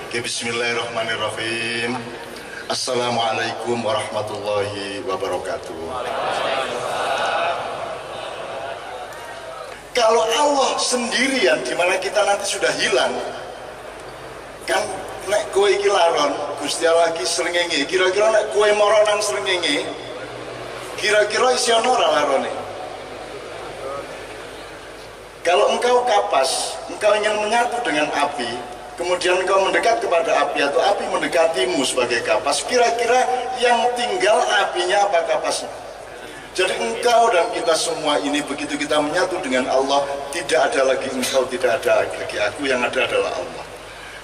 Oke, bismillahirrahmanirrahim. Assalamualaikum warahmatullahi wabarakatuh. Kalau Allah sendirian, dimana kita nanti sudah hilang, kan nek kowe iki laron, Gusti Allah iki srengenge, kira-kira nek kowe moronan srengenge, kira-kira isi ana ora larone? Kalau engkau kapas, engkau ingin menyatu dengan api, kemudian engkau mendekat kepada api atau api mendekatimu sebagai kapas, kira-kira yang tinggal apinya apa kapasnya? Jadi engkau dan kita semua ini, begitu kita menyatu dengan Allah, tidak ada lagi engkau, tidak ada lagi aku, yang ada adalah Allah.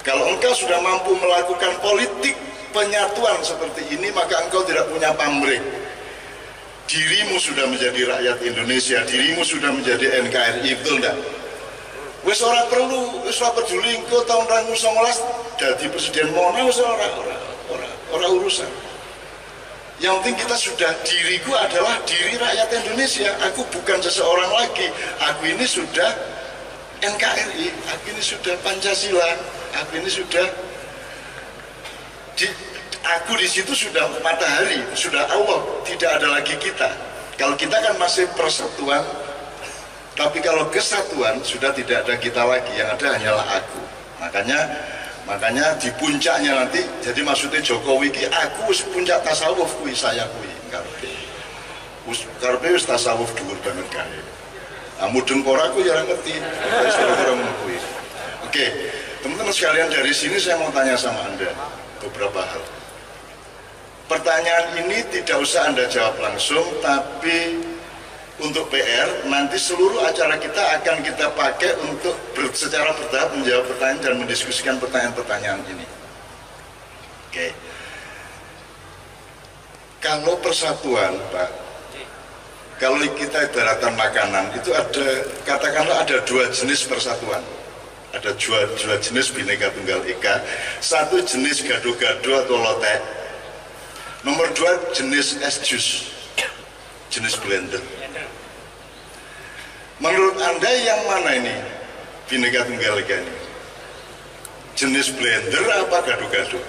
Kalau engkau sudah mampu melakukan politik penyatuan seperti ini, maka engkau tidak punya pamrih. Dirimu sudah menjadi rakyat Indonesia, dirimu sudah menjadi NKRI, betul enggak? Wis ora perlu, wis ora peduli engko tahun 2019 dadi presiden mana, wis ora urusan. Yang penting kita sudah, diriku adalah diri rakyat Indonesia. Aku bukan seseorang lagi. Aku ini sudah NKRI, aku ini sudah Pancasila, aku ini sudah aku di situ sudah matahari, sudah Allah, tidak ada lagi kita. Kalau kita kan masih persatuan. Tapi kalau kesatuan sudah tidak ada kita lagi, yang ada hanyalah aku. Makanya di puncaknya nanti, jadi maksudnya Jokowi ki aku puncak tasawuf kui, saya kui karpe wis tasawuf dhuwur banget kae. Mudeng koraku ya ngerti. Oke, teman-teman sekalian, dari sini saya mau tanya sama Anda beberapa hal. Pertanyaan ini tidak usah Anda jawab langsung, tapi untuk PR, nanti seluruh acara kita akan kita pakai untuk secara bertahap menjawab pertanyaan dan mendiskusikan pertanyaan-pertanyaan ini. Oke. Kalau persatuan, Pak, kalau kita ibaratkan makanan, itu ada, katakanlah ada dua jenis persatuan. Ada dua jenis Bhinneka Tunggal Ika. Satu jenis gado-gado atau lotek. Nomor dua jenis es jus, jenis blender. Menurut Anda yang mana ini Bhinneka Tunggal Ika ini? Jenis blender apa gado-gado?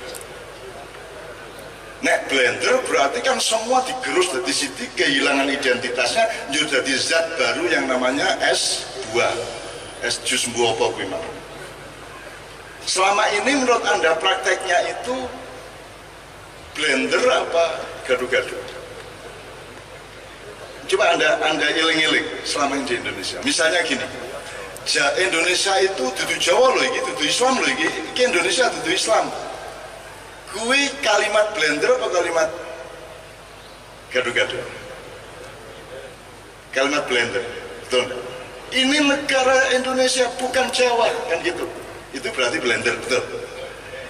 Nek blender berarti kan semua digerus dari situ, kehilangan identitasnya, jadi zat baru yang namanya es buah, es jus buah apa kuwi. Selama ini menurut Anda prakteknya itu blender apa gado-gado? Coba Anda iling-iling selama ini di Indonesia. Misalnya gini, Indonesia itu dudu Jawa loh, dudu Islam loh, iki Indonesia dudu Islam. Kui kalimat blender apa kalimat gado-gado? Kalimat blender, betul enggak? Ini negara Indonesia bukan Jawa, kan gitu. Itu berarti blender, betul.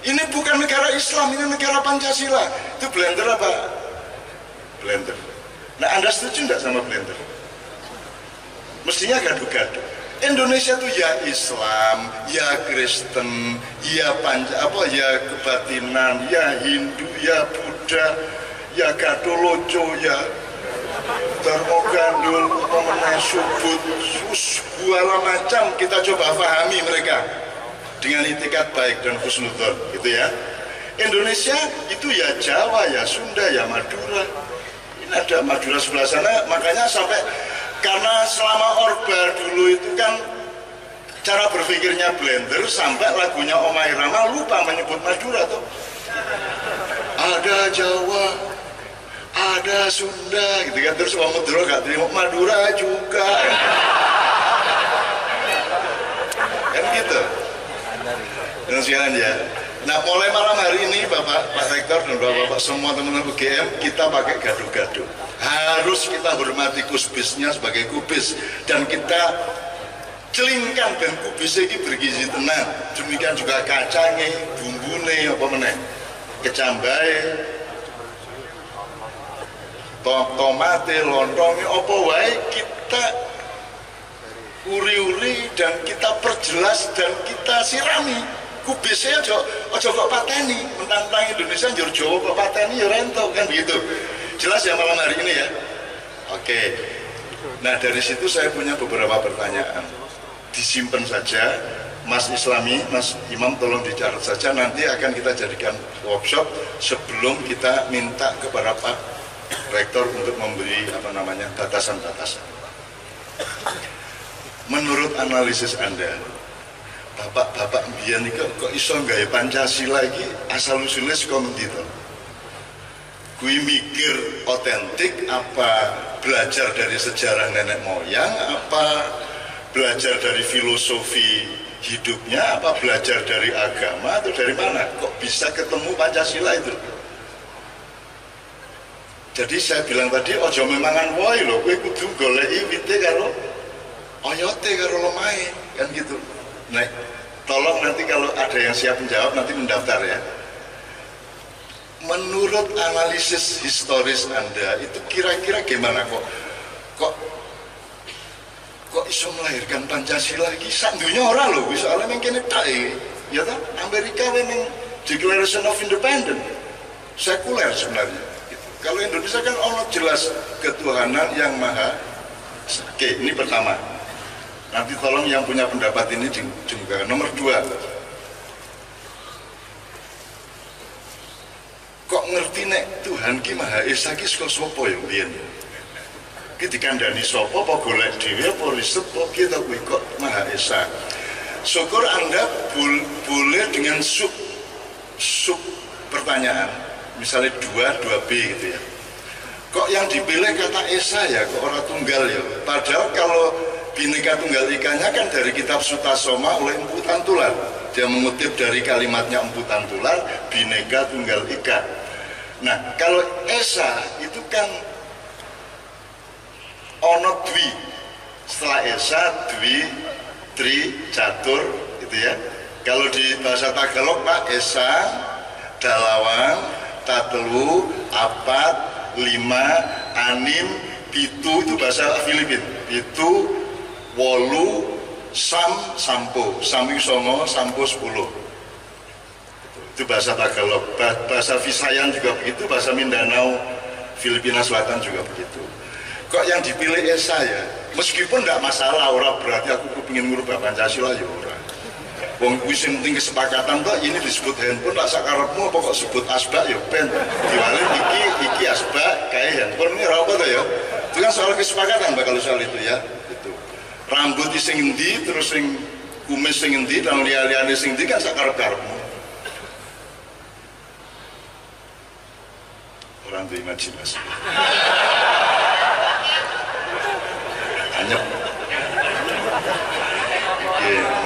Ini bukan negara Islam, ini negara Pancasila. Itu blender apa? Blender. Nah, Anda setuju enggak sama blender? Mestinya gado-gado. Indonesia itu ya Islam, ya Kristen, ya ya kebatinan, ya Hindu, ya Buddha, ya Katoloco, ya Dharma Gandul, Subut, segala macam kita coba pahami mereka dengan itikat baik dan husnudzon, gitu ya. Indonesia itu ya Jawa, ya Sunda, ya Madura. Ini ada Madura sebelah sana, makanya sampai karena selama Orba dulu itu kan cara berpikirnya blender, sampai lagunya Omah Irama lupa menyebut Madura tuh. Ada Jawa, ada Sunda, gitu kan, terus orang Madura gak terima Madura juga, kan gitu. Dan sekarang ya. Nah, mulai malam hari ini Pak Rektor dan Bapak semua teman-teman UGM, kita pakai gado-gado. Harus kita hormati kubisnya sebagai kubis, dan kita celingkan dan kubisnya ini bergizi tenang. Demikian juga kacangnya, bumbune, apa meneh, kecambai, tomate, lontongnya, apa wae kita uri-uri dan kita perjelas dan kita sirami. Kubisnya ojo kok pateni, mentang-mentang Indonesia njur Jawa kok pateni ya rento, kan begitu. Jelas ya malam hari ini ya. Oke. Nah, dari situ saya punya beberapa pertanyaan. Disimpan saja, Mas Islami, Mas Imam tolong dicatat saja, nanti akan kita jadikan workshop sebelum kita minta kepada Pak Rektor untuk memberi batasan-batasan. Menurut analisis Anda, bapak-bapak biyen iki kok iso nggawe Pancasila iki asal usulnya saka ngendi to? Kuwi mikir otentik apa belajar dari sejarah nenek moyang, apa belajar dari filosofi hidupnya, apa belajar dari agama atau dari mana? Kok bisa ketemu Pancasila itu? Jadi saya bilang tadi ojo memangan woi lho, kowe kudu goleki wite karo oyote karo lemahe, kan gitu. Nah, tolong nanti kalau ada yang siap menjawab nanti mendaftar ya. Menurut analisis historis Anda itu kira-kira gimana kok iso melahirkan Pancasila iki sak dunya ora lho, soalnya mung kene tok ya ta. Amerika memang Declaration of Independence sekuler sebenarnya gitu. Kalau Indonesia kan ono jelas ketuhanan yang maha. Oke, ini pertama. Nanti tolong yang punya pendapat ini juga. Nomor 2, kok ngerti nek Tuhan ki Maha Esa ki saka sapa ya mbiyen? Ki dikandani sapa apa golek dhewe apa riset apa ki ta kuwi kok Maha Esa. Syukur Anda boleh dengan sub pertanyaan. Misalnya 2B gitu ya. Kok yang dipilih kata Esa ya, kok orang tunggal ya? Padahal kalau Bhinneka Tunggal Ikanya kan dari kitab Sutasoma oleh Empu Tantular. Dia mengutip dari kalimatnya Empu Tantular, Bhinneka Tunggal Ika. Nah, kalau Esa itu kan ono dwi. Setelah Esa, dwi, tri, catur, gitu ya. Kalau di bahasa Tagalog Pak, Esa, Dalawang, Tatelu, Apat, Lima, Anim, Pitu, itu bahasa Filipin. Pitu, Wolu, Sampo, Sami Songo, Sampo 10. Itu bahasa Tagalog. Bahasa Visayan juga begitu, bahasa Mindanao, Filipina Selatan juga begitu. Kok yang dipilih Esa ya? Meskipun tidak masalah, orang berarti aku ingin ngubah Pancasila ya orang. Wong kuwi sing penting kesepakatan toh, ini disebut handphone lah sakarepmu apa kok sebut asbak ya ben diwalen iki asbak kayak handphone ini ora apa to ya. Itu kan soal kesepakatan Pak kalau soal itu ya. Itu. Rambut sing endi terus sing kumis sing endi dan liya-liyane sing endi kan sakarep-karepmu. Orang tuh imajinasi. Anyep.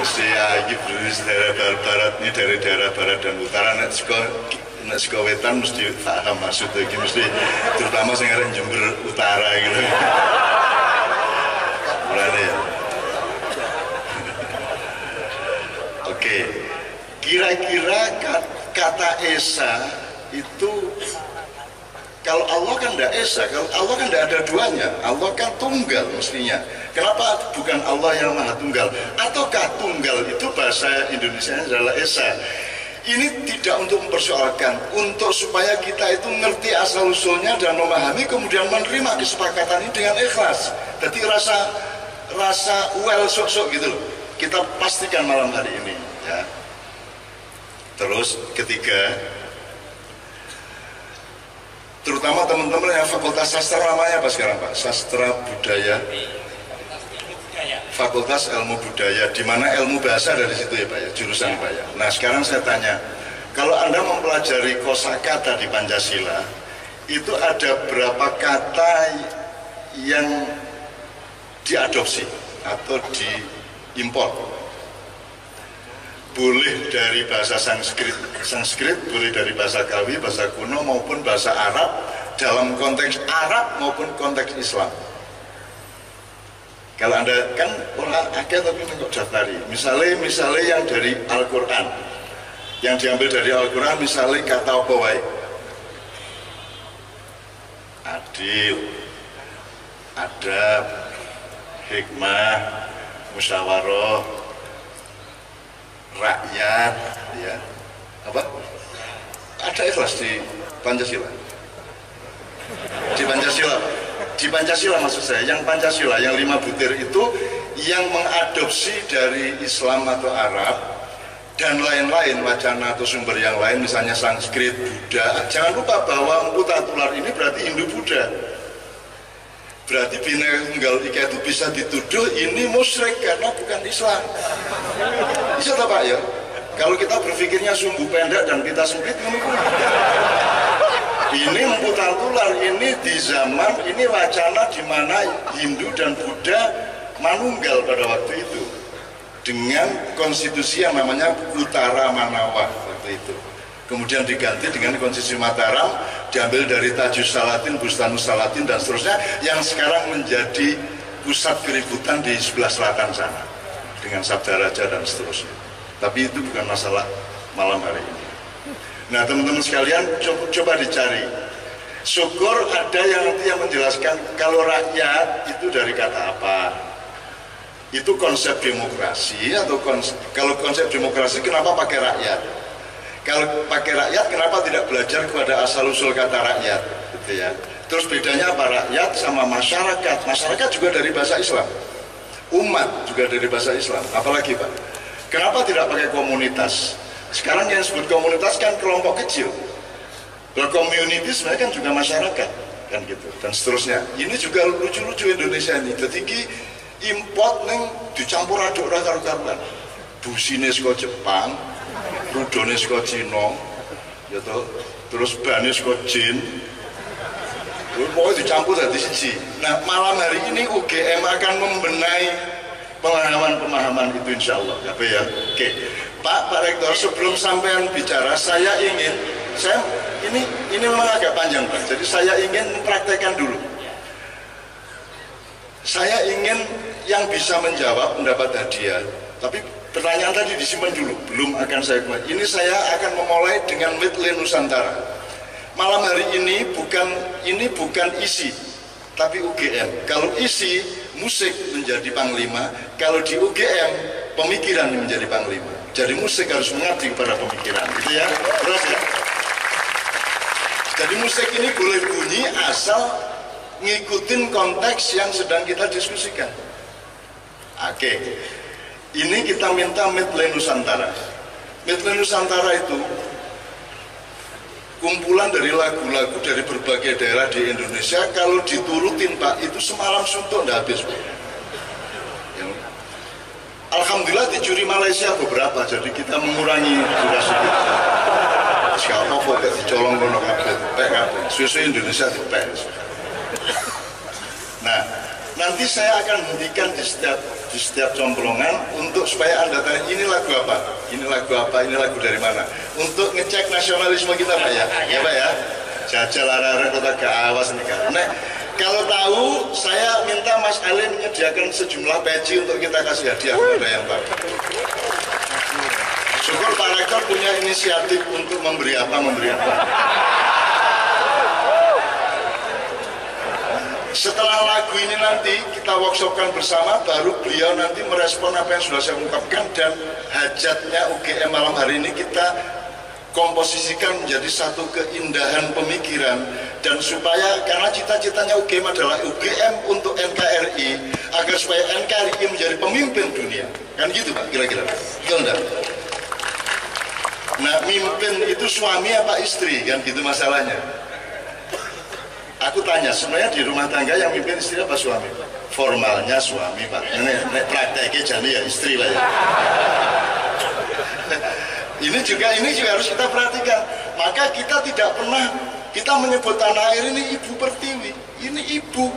Mesti ya ini berdiri dari barat ini dari daerah barat dan utara nek saka wetan mesti paham maksudnya ini mesti terutama sing arep Jember Utara gitu. Mulane ya. Oke. Kira-kira kata Esa itu kalau Allah kan tidak Esa, kalau Allah kan tidak ada duanya, Allah kan tunggal mestinya. Kenapa bukan Allah yang Maha Tunggal? Ataukah tunggal itu bahasa Indonesia adalah Esa? Ini tidak untuk mempersoalkan, untuk supaya kita itu ngerti asal usulnya dan memahami, kemudian menerima kesepakatan ini dengan ikhlas. Jadi rasa well sok-sok gitu loh. Kita pastikan malam hari ini. Ya. Terus ketiga, terutama teman-teman yang Fakultas Sastra namanya apa sekarang Pak? Sastra Budaya, Fakultas Ilmu Budaya, di mana ilmu bahasa dari situ ya Pak ya, jurusan Pak ya. Nah sekarang saya tanya, kalau Anda mempelajari kosakata di Pancasila, itu ada berapa kata yang diadopsi atau diimpor? Boleh dari bahasa Sanskrit, boleh dari bahasa Kawi, bahasa kuno maupun bahasa Arab, dalam konteks Arab maupun konteks Islam. Kalau Anda kan orang akeh tapi kok daftari. Misalnya yang dari Al-Qur'an. Yang diambil dari Al-Qur'an misalnya kata apa wae? Adil, adab, hikmah, musyawarah, rakyat, ya apa? Ada ikhlas di Pancasila. Di Pancasila maksud saya, yang Pancasila, yang 5 butir itu yang mengadopsi dari Islam atau Arab dan lain-lain wacana atau sumber yang lain, misalnya Sanskrit, Buddha. Jangan lupa bahwa Empu Tatular ini berarti Hindu-Buddha. Berarti Bhinneka Tunggal Ika itu bisa dituduh ini musyrik karena bukan Islam. Bisa tak Pak ya? Kalau kita berpikirnya sumbu pendek dan kita sempit, ini Empu Tatular ini di zaman ini wacana di mana Hindu dan Buddha manunggal pada waktu itu dengan konstitusi yang namanya Utara Manawa waktu itu. Kemudian diganti dengan konstitusi Mataram, diambil dari Tajus Salatin, Bustanus Salatin dan seterusnya, yang sekarang menjadi pusat keributan di sebelah selatan sana dengan Sabda Raja dan seterusnya. Tapi itu bukan masalah malam hari ini. Nah teman-teman sekalian, coba dicari. Syukur ada yang nanti yang menjelaskan kalau rakyat itu dari kata apa. Itu konsep demokrasi atau kalau konsep demokrasi kenapa pakai rakyat? Kalau pakai rakyat kenapa tidak belajar kepada asal-usul kata rakyat? Gitu ya. Terus bedanya apa rakyat sama masyarakat? Masyarakat juga dari bahasa Islam. Umat juga dari bahasa Islam. Apalagi Pak? Kenapa tidak pakai komunitas? Sekarang yang disebut komunitas kan kelompok kecil. Kalau community sebenarnya kan juga masyarakat kan gitu dan seterusnya. Ini juga lucu-lucu Indonesia ini. Jadi import neng dicampur aduk karo-karuan. Busine saka Jepang, rudone saka Cina, ya toh. Terus bane saka Jin. Pokoknya dicampur jadi siji. Nah, malam hari ini UGM akan membenahi pemahaman-pemahaman itu insya Allah. Apa ya? Oke. Pak Rektor, sebelum sampean bicara, ini memang agak panjang Pak. Jadi saya ingin mempraktekkan dulu. Saya ingin yang bisa menjawab mendapat hadiah. Tapi pertanyaan tadi disimpan dulu, belum akan saya buat. Ini saya akan memulai dengan Medley Nusantara. Malam hari ini bukan isi, tapi UGM. Kalau isi musik menjadi panglima, kalau di UGM pemikiran menjadi panglima. Jadi musik harus mengabdi kepada pemikiran, gitu ya. Terus ya. Jadi musik ini boleh bunyi asal ngikutin konteks yang sedang kita diskusikan. Oke. Ini kita minta Medley Nusantara. Medley Nusantara itu kumpulan dari lagu-lagu dari berbagai daerah di Indonesia. Kalau diturutin Pak, itu semalam suntuk nggak habis Pak. Ya. Alhamdulillah dicuri Malaysia beberapa, jadi kita mengurangi durasi kita. Siapa kok dicolong kono kabeh, susu Indonesia dipek. Nah, nanti saya akan hentikan di setiap comblongan untuk supaya Anda tanya ini lagu apa, ini lagu apa, ini lagu dari mana, untuk ngecek nasionalisme kita Pak ya, ya Pak ya. Jajal arah-arah kota gak awas nih kan. Nah, kalau tahu saya minta Mas Ali menyediakan sejumlah peci untuk kita kasih hadiah kepada yang tahu. Syukur Pak Rektor punya inisiatif untuk memberi apa. Setelah lagu ini nanti kita workshopkan bersama, baru beliau nanti merespon apa yang sudah saya ungkapkan, dan hajatnya UGM malam hari ini kita komposisikan menjadi satu keindahan pemikiran. Dan supaya, karena cita-citanya UGM adalah UGM untuk NKRI, agar supaya NKRI menjadi pemimpin dunia, kan gitu Pak kira-kira, betul enggak? Nah, mimpin itu suami apa istri, kan gitu masalahnya. Aku tanya, sebenarnya di rumah tangga yang mimpin istri apa suami? Formalnya suami Pak, ini prakteknya jadi ya istri lah ya. Ini juga harus kita perhatikan. Maka kita tidak pernah, kita menyebut tanah air ini ibu pertiwi, ini ibu.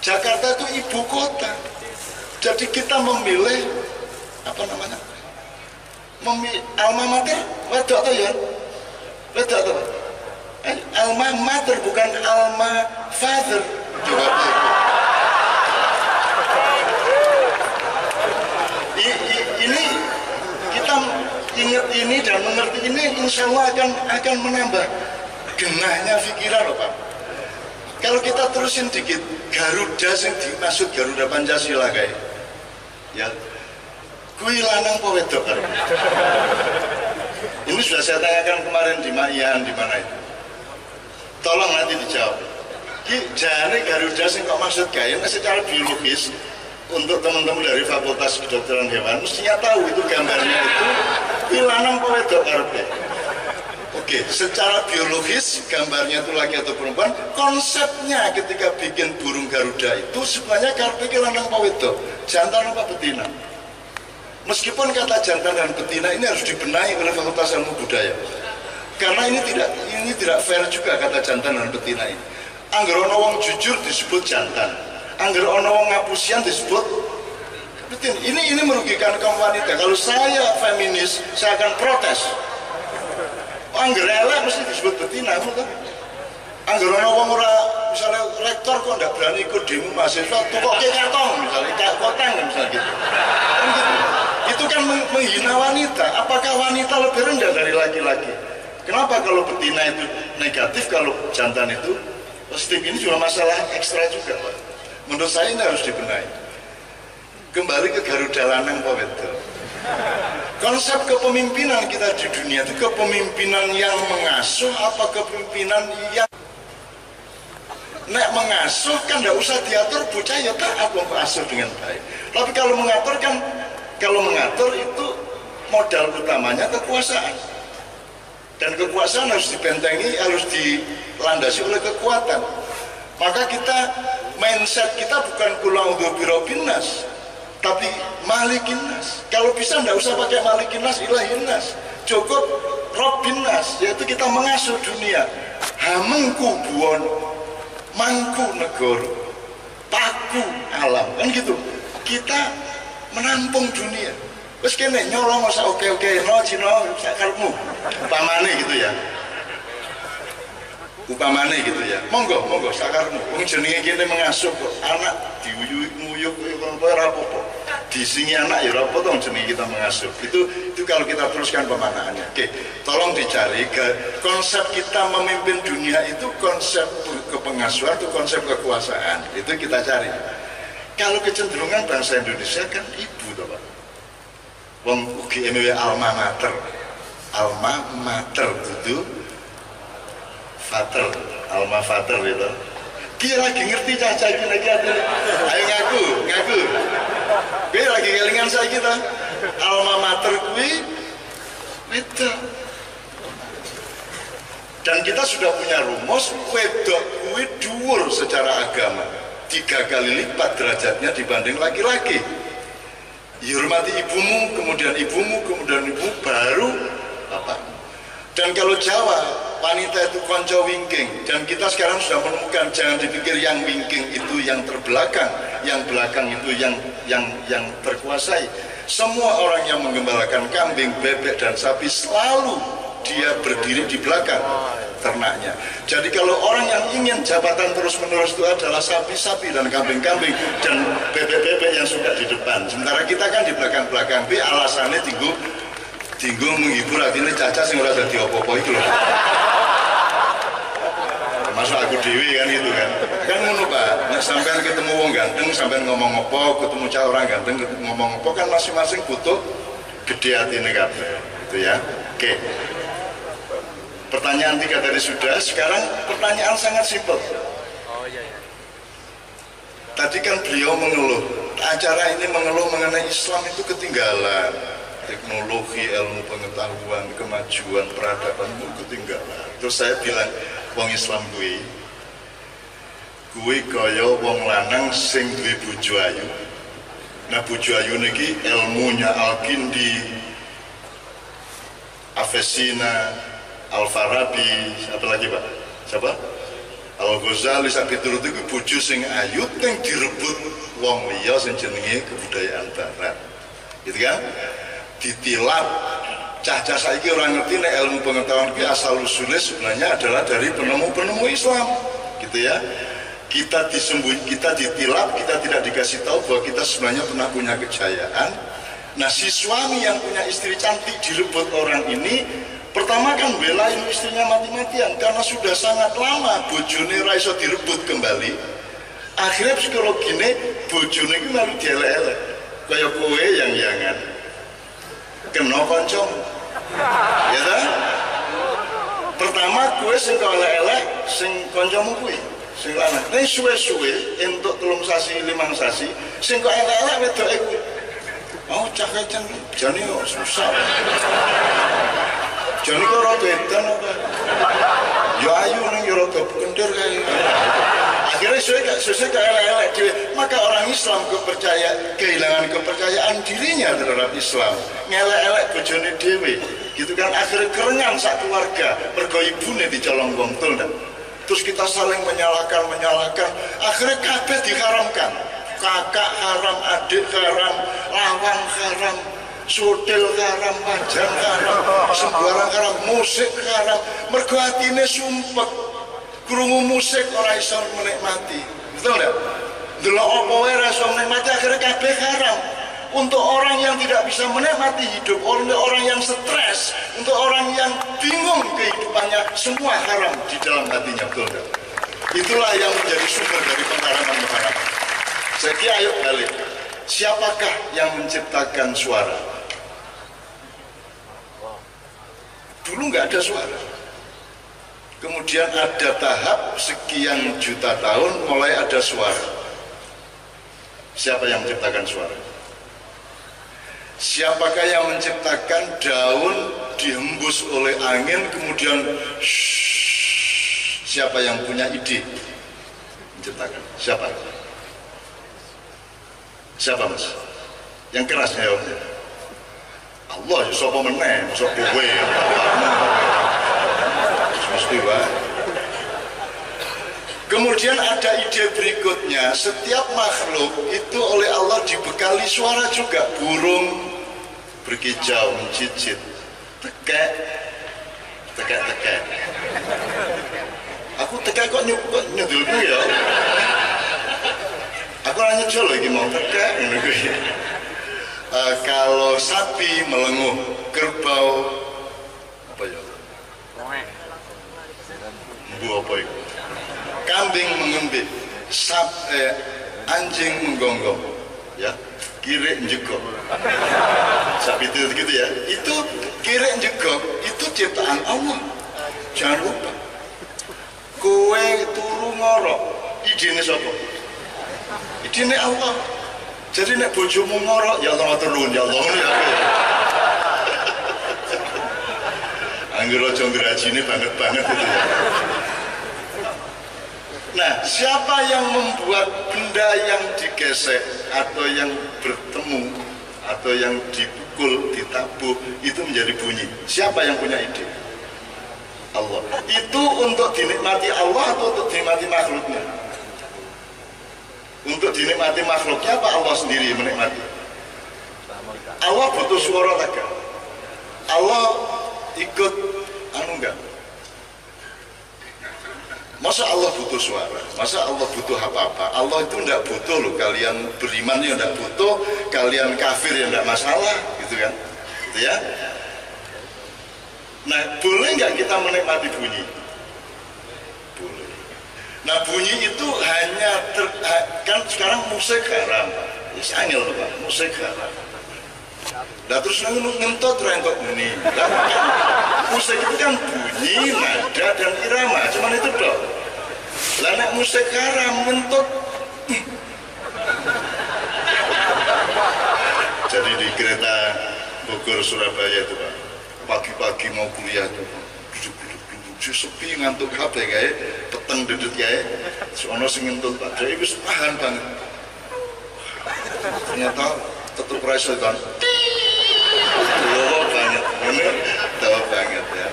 Jakarta itu ibu kota. Jadi kita memilih apa namanya? Alma mater, wedok tuh ya, wedok tuh. Alma mater bukan alma father. Coba ini kita ingat ini dan mengerti ini, insya Allah akan menambah genahnya pikiran loh Pak. Kalau kita terusin dikit, Garuda sing dimaksud Garuda Pancasila kayak, ya. Kui lanang po wedok. Ini sudah saya tanyakan kemarin di Ma'ian, di mana itu. Tolong nanti dijawab. Ki jane Garuda sing kok maksud gawe secara biologis untuk teman-teman dari Fakultas Kedokteran Hewan mestinya tahu itu gambarnya itu lanang apa wedok karepe. Oke, secara biologis gambarnya itu laki atau perempuan. Konsepnya ketika bikin burung Garuda itu sebenarnya karepe ki lanang apa wedok, jantan apa betina. Meskipun kata jantan dan betina ini harus dibenahi oleh Fakultas Ilmu Budaya. Karena ini tidak fair juga kata jantan dan betina ini. Angger ana wong jujur disebut jantan. Angger ana wong ngapusian disebut betina. Ini merugikan kaum wanita. Kalau saya feminis, saya akan protes. Angger elek mesti disebut betina, betul? Angger ana wong ora misalnya rektor kok ndak berani ikut demo mahasiswa, tukoke kartong misalnya, kayak koteng misalnya gitu. Kan gitu. Itu kan menghina wanita. Apakah wanita lebih rendah dari laki-laki? Kenapa kalau betina itu negatif, kalau jantan itu positif? Ini juga masalah ekstra juga, Pak. Menurut saya ini harus dibenahi. Kembali ke Garuda lanang Pak Wedok. Konsep kepemimpinan kita di dunia itu kepemimpinan yang mengasuh apa kepemimpinan yang nek mengasuh kan tidak usah diatur, bocah ya taat mengasuh dengan baik. Tapi kalau mengatur kan, kalau mengatur itu modal utamanya kekuasaan. Dan kekuasaan harus dibentengi, harus dilandasi oleh kekuatan. Maka kita, mindset kita bukan kula'udhu birobinnas, tapi malikinnas. Kalau bisa tidak usah pakai malikinnas, ilahinnas. Cukup robinnas, yaitu kita mengasuh dunia. Hamengku buon, mangku negoro, paku alam. Kan gitu. Kita menampung dunia. Terus kene nyolong masa oke no cino sakarmu upamane gitu ya, upamane gitu ya, monggo sakarmu. Wong jenenge kene mengasuh kok anak diuyuk-uyuk ora apa-apa, disingi anak ya ora apa-apa jenenge kita mengasuh. Itu kalau kita teruskan pemanaannya. Oke, tolong dicari ke konsep kita memimpin dunia itu konsep kepengasuhan atau konsep kekuasaan. Itu kita cari. Kalau kecenderungan bangsa Indonesia kan ibu toh Pak. Wong UGM alma mater itu fater, alma fater gitu. Dia lagi ngerti caca ini lagi ada. Ayo ngaku. Dia lagi kelingan saya kita. Alma mater kui wedok. Dan kita sudah punya rumus wedok kui dhuwur secara agama. 3 kali lipat derajatnya dibanding laki-laki. Hormati ibumu, kemudian ibumu, baru bapak. Dan kalau Jawa, wanita itu konco wingking. Dan kita sekarang sudah menemukan, jangan dipikir yang wingking itu yang terbelakang, yang belakang itu yang terkuasai. Semua orang yang menggembalakan kambing, bebek, dan sapi selalu dia berdiri di belakang ternaknya. Jadi kalau orang yang ingin jabatan terus-menerus itu adalah sapi-sapi dan kambing-kambing dan bebek-bebek yang suka di depan. Sementara kita kan di belakang-belakang. Alasannya tinggu menghibur akhirnya caca sing ora dadi apa-apa itu loh. Termasuk aku dewi kan gitu kan. Kan ngono Pak. Nek sampean ketemu wong ganteng, sampean ngomong apa, ketemu cah orang ganteng ngomong apa kan masing-masing butuh gede hatine kabeh. Itu ya. Oke. Pertanyaan 3 tadi sudah, sekarang pertanyaan sangat simpel. Tadi kan beliau mengeluh, acara ini mengeluh mengenai Islam itu ketinggalan. Teknologi, ilmu pengetahuan, kemajuan, peradaban itu ketinggalan. Terus saya bilang, wong Islam gue kaya wong lanang sing duwe bojo ayu. Nah bojo ayu niki ilmunya Al-Kindi, Avesina, Al-Farabi, apa lagi Pak? Siapa? Al-Ghazali sampai turut itu bojo sing ayu yang direbut wong liya sing jenenge kebudayaan barat. Gitu kan? Ditilap cah-cah saiki orang ngerti nek ilmu pengetahuan ki asal usulnya sebenarnya adalah dari penemu-penemu Islam. Gitu ya. Kita ditilap, kita tidak dikasih tahu bahwa kita sebenarnya pernah punya kejayaan. Nah, si suami yang punya istri cantik direbut orang ini pertama kan belain istrinya mati-matian karena sudah sangat lama bojone ra iso direbut kembali. Akhirnya psikologine bojone iki malu dielek-elek. Kaya kowe yang-yangan kena kancamu. Ya ta? Pertama kowe sing elek-elek sing kancamu kuwi. sing lanang. Nek suwe-suwe entuk 3 sasi 5 sasi, sing kok elek-elek wedoke kuwi. Oh cah kecen jane kok susah. Jane kok ora edan apa. Ya ayu ning ya rada kendir kae. Akhirnya sesuai ke elek-elek dhewe. Maka orang Islam kehilangan kepercayaan dirinya terhadap Islam. Ngelek-elek bojone dhewe. Gitu kan akhirnya kerengan sak keluarga. Mergo ibune dicolong wong tuwa. Terus kita saling menyalahkan. Akhirnya kabeh diharamkan. Kakak haram, adik haram, lawan haram, sodel haram, pajan haram, sembarang haram, musik haram. Mergo atine sumpek. Krungu musik ora iso menikmati. Betul enggak? Delok apa wae ora iso menikmati akhirnya kabeh haram. Untuk orang yang tidak bisa menikmati hidup, untuk orang yang stres, untuk orang yang bingung kehidupannya, semua haram di dalam hatinya. Betul enggak? Itulah yang menjadi sumber dari pengharaman. Jadi ayo balik. Siapakah yang menciptakan suara? Dulu nggak ada suara. Kemudian ada tahap sekian juta tahun mulai ada suara. Siapa yang menciptakan suara? Siapakah yang menciptakan daun dihembus oleh angin kemudian siapa yang punya ide menciptakan? Siapa? Siapa mas? Yang keras jawabnya. Allah ya sapa meneh, mosok kowe. Kemudian ada ide berikutnya, setiap makhluk itu oleh Allah dibekali suara juga. Burung berkicau, mencicit, tekek. Aku tekek kok nyedulku ya. Aku nanya jol lagi mau tekek. Kalau sapi melenguh, kerbau apa ya? Apa itu? Kambing mengembik, anjing menggonggong, ya, kirek njegok. Sapi itu gitu ya. Itu kirek njegok itu ciptaan Allah. Jangan lupa. Kowe turu ngorok, idene sapa? Idene Allah. Jadi nek bojomu ngorok, ya Allah turun, ya Allah ya. Anggur aja ngrajine banget itu ya. Nah, siapa yang membuat benda yang digesek atau yang bertemu atau yang dipukul, ditabuh itu menjadi bunyi? Siapa yang punya ide? Allah. Itu untuk dinikmati Allah atau untuk dinikmati makhluknya? Untuk dinikmati makhluknya apa Allah sendiri menikmati? Allah butuh suara laga. Allah ikut enggak? Masa Allah butuh suara? Masa Allah butuh apa-apa? Allah itu enggak butuh loh. Kalian beriman ya enggak butuh, kalian kafir ya enggak masalah, gitu kan? Gitu ya. Nah, boleh nggak kita menikmati bunyi? Boleh. Nah, bunyi itu hanya kan sekarang musik haram. Angel Pak, musik haram. Nah terus ngentot rentok bunyi. Nah, kan, musik itu kan bunyi, nada dan irama, cuman itu dong. Lah nek musik haram ngentot. Jadi di kereta Bogor Surabaya itu Pak, pagi-pagi mau kuliah tuh, duduk sepi ngantuk kabeh kae, peteng dedut kae, sono sing ngentut Pak, dhewe wis tahan banget. Ternyata tetep rasa kan. Loh banget, bener, tahu banget ya.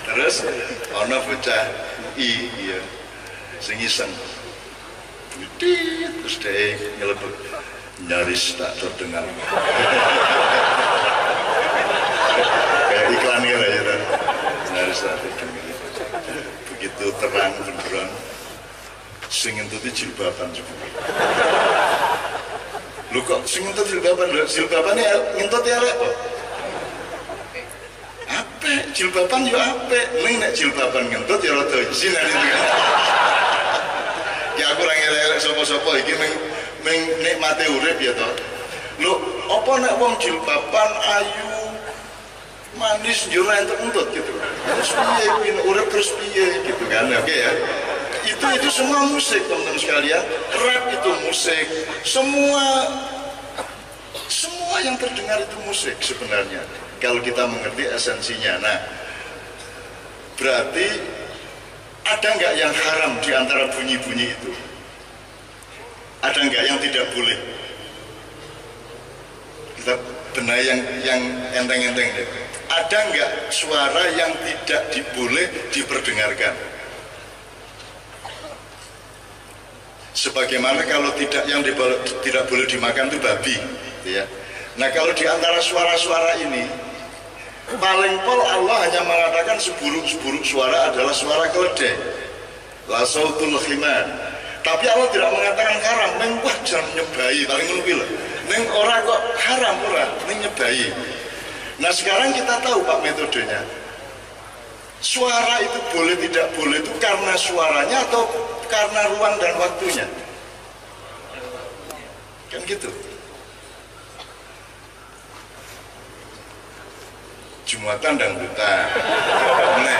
Terus ono bocah iya, sing iseng. Terus dia nyelebut, nyaris tak terdengar. Kayak iklannya lah ya, nyaris tak terdengar. Begitu terang benderang, sing entuti jilbaban juga. Lu kok sing ngentut jilbaban ngentut ya rek kok? Apik, jilbaban yo apik. Ning nek jilbaban ngentut ya rada izin itu kan. Ya aku ora ngelek sapa-sapa iki ming nikmate urip ya to. Lho, apa nek wong jilbaban ayu manis yo ora entuk-entut gitu. Terus piye kuwi urip terus piye gitu kan. Oke ya. Itu semua musik, teman-teman sekalian. Rap itu musik, semua yang terdengar itu musik sebenarnya kalau kita mengerti esensinya. Nah, berarti ada nggak yang haram di antara bunyi-bunyi itu? Ada nggak yang tidak boleh? Kita benar yang enteng-enteng deh. Ada nggak suara yang tidak boleh diperdengarkan? Sebagaimana kalau tidak boleh dimakan itu babi, gitu ya. Nah, kalau di antara suara-suara ini, paling pol Allah hanya mengatakan seburuk-seburuk suara adalah suara keledai, la sautul khimar. Tapi Allah tidak mengatakan haram, neng wah jangan nyebai, paling ngelupil. Neng ora kok haram ora, neng nyebai. Nah, sekarang kita tahu Pak metodenya. Suara itu boleh tidak boleh itu karena suaranya atau karena ruang dan waktunya? Kan gitu. Jumatan dan buta. Mulai.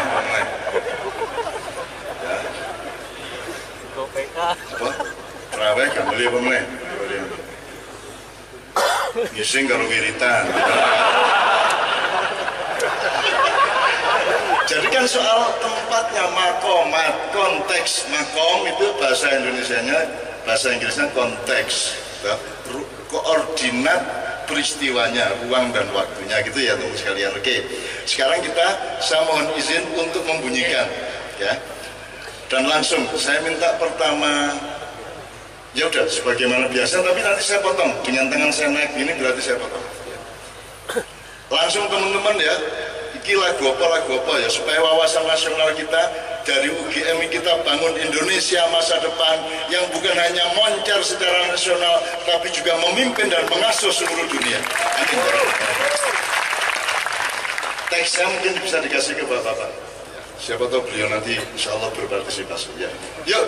Ya. Apa? Terawih gak boleh apa mulai? Ngising karo wiritan. Jadi kan soal tempatnya, makomat, konteks. Makom itu bahasa Indonesianya, bahasa Inggrisnya konteks, koordinat peristiwanya, ruang dan waktunya, gitu ya teman sekalian. Oke, sekarang saya mohon izin untuk membunyikan, ya. Dan langsung saya minta pertama, ya udah sebagaimana biasa, tapi nanti saya potong dengan tangan saya naik ini, berarti saya potong. Langsung teman-teman ya. Iki lagu apa ya, supaya wawasan nasional kita dari UGM kita bangun Indonesia masa depan yang bukan hanya moncer secara nasional tapi juga memimpin dan mengasuh seluruh dunia. Amin. Teksnya mungkin bisa dikasih ke Bapak-Bapak. Siapa tahu beliau nanti insya Allah berpartisipasi ya. Yuk.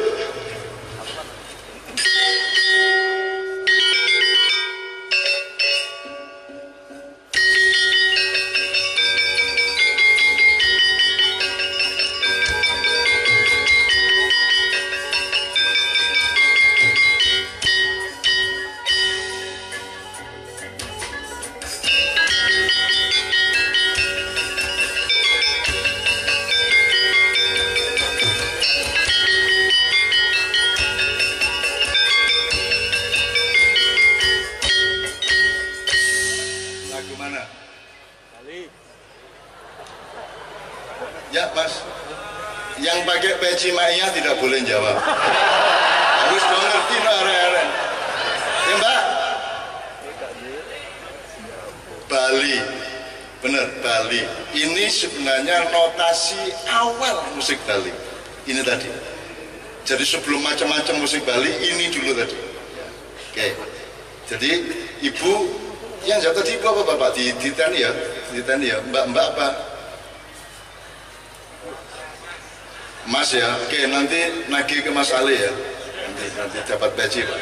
Ya Mas, yang pakai peci Maya tidak boleh jawab. Harus dong ngerti no area-area. Ya Mbak. Bali, bener Bali. Ini sebenarnya notasi awal musik Bali. Ini tadi. Jadi sebelum macam-macam musik Bali, ini dulu tadi. Oke. Jadi Ibu yang jatuh tadi apa Bapak? Di tani ya, Mbak apa? Mas ya, oke nanti nagih ke Mas Ali ya, nanti dapat peci Pak.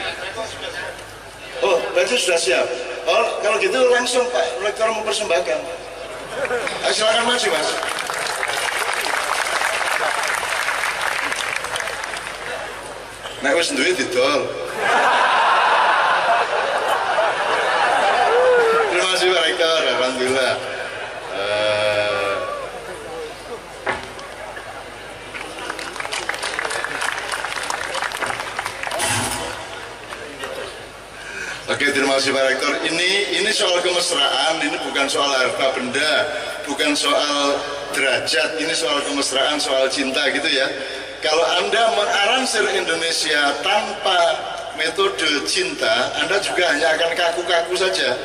Oh, peci sudah siap. Oh, kalau gitu langsung Pak Rektor mempersembahkan. Silakan maju Mas. Nek wis duwe didol. Terima kasih Pak Rektor, alhamdulillah. Oke, terima kasih Pak Rektor. Ini soal kemesraan, ini bukan soal harta benda, bukan soal derajat, ini soal kemesraan, soal cinta gitu ya. Kalau Anda mengaransir Indonesia tanpa metode cinta, Anda juga hanya akan kaku-kaku saja.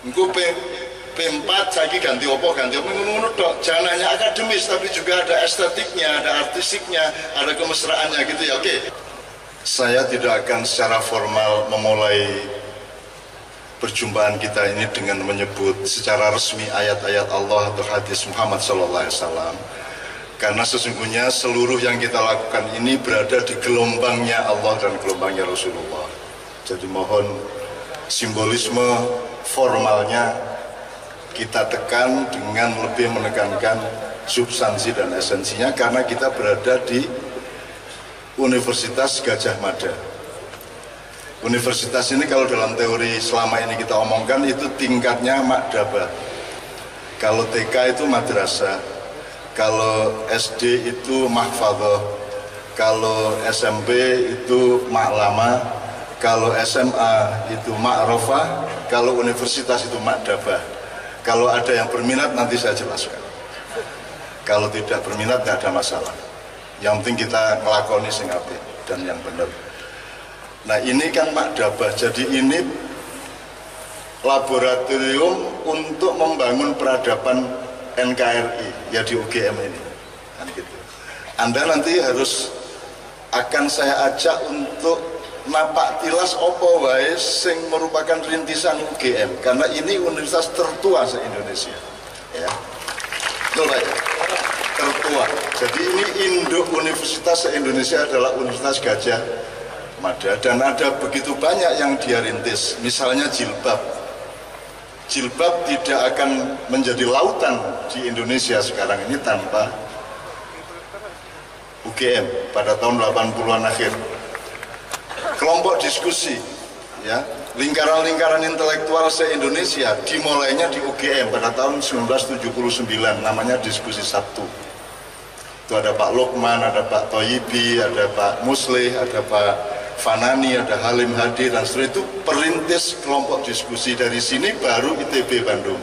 Engko P4 lagi ganti opo, menurut dok. Jangan hanya akademis, tapi juga ada estetiknya, ada artistiknya, ada kemesraannya gitu ya. Oke. Saya tidak akan secara formal memulai perjumpaan kita ini dengan menyebut secara resmi ayat-ayat Allah atau hadis Muhammad SAW, karena sesungguhnya seluruh yang kita lakukan ini berada di gelombangnya Allah dan gelombangnya Rasulullah. Jadi mohon simbolisme formalnya kita tekan dengan lebih menekankan substansi dan esensinya, karena kita berada di Universitas Gadjah Mada. Universitas ini kalau dalam teori selama ini kita omongkan itu tingkatnya makdabah. Kalau TK itu madrasah, kalau SD itu mahfadhah, kalau SMP itu maklama, kalau SMA itu ma'rofah, kalau universitas itu makdabah. Kalau ada yang berminat nanti saya jelaskan. Kalau tidak berminat tidak ada masalah. Yang penting kita ngelakoni sing apik dan yang benar. Nah ini kan makdabah, jadi ini laboratorium untuk membangun peradaban NKRI ya di UGM ini kan gitu. Anda nanti harus akan saya ajak untuk napak tilas opo wae sing merupakan rintisan UGM karena ini universitas tertua se-Indonesia ya. Betul Pak ya? Tertua. Jadi ini induk universitas se-Indonesia adalah Universitas Gadjah Mada dan ada begitu banyak yang dia rintis, misalnya jilbab. Jilbab tidak akan menjadi lautan di Indonesia sekarang ini tanpa UGM pada tahun 80-an akhir. Kelompok diskusi, ya, lingkaran-lingkaran intelektual se-Indonesia dimulainya di UGM pada tahun 1979, namanya Diskusi Sabtu. Itu ada Pak Lukman, ada Pak Thoyibi, ada Pak Muslih, ada Pak Fanani, ada Halim Hadi dan seterusnya. Itu perintis kelompok diskusi. Dari sini baru ITB Bandung,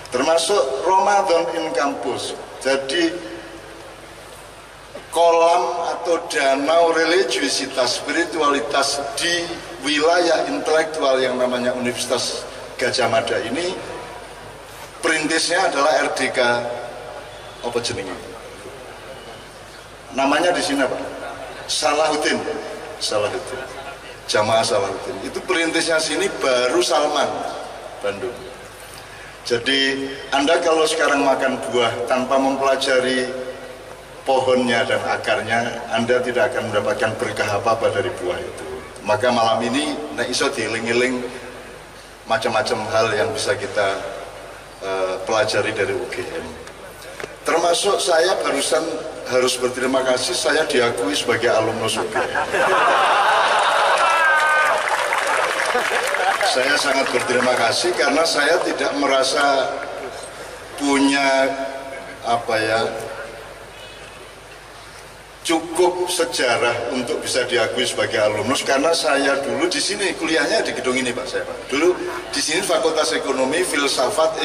termasuk Ramadan in Campus. Jadi kolam atau danau religiusitas spiritualitas di wilayah intelektual yang namanya Universitas Gadjah Mada ini perintisnya adalah RDK apa jenenge? Namanya di sini apa? Salahuddin. Salahuddin, Jamaah Salahuddin. Itu perintisnya sini baru Salman, Bandung. Jadi Anda kalau sekarang makan buah tanpa mempelajari pohonnya dan akarnya, Anda tidak akan mendapatkan berkah apa-apa dari buah itu. Maka malam ini nek iso dieling-eling macam-macam hal yang bisa kita pelajari dari UGM. Termasuk saya barusan harus berterima kasih, saya diakui sebagai alumnus UGM. Saya sangat berterima kasih karena saya tidak merasa punya apa ya cukup sejarah untuk bisa diakui sebagai alumnus karena saya dulu di sini kuliahnya di gedung ini Pak saya Pak. Dulu di sini Fakultas Ekonomi, filsafat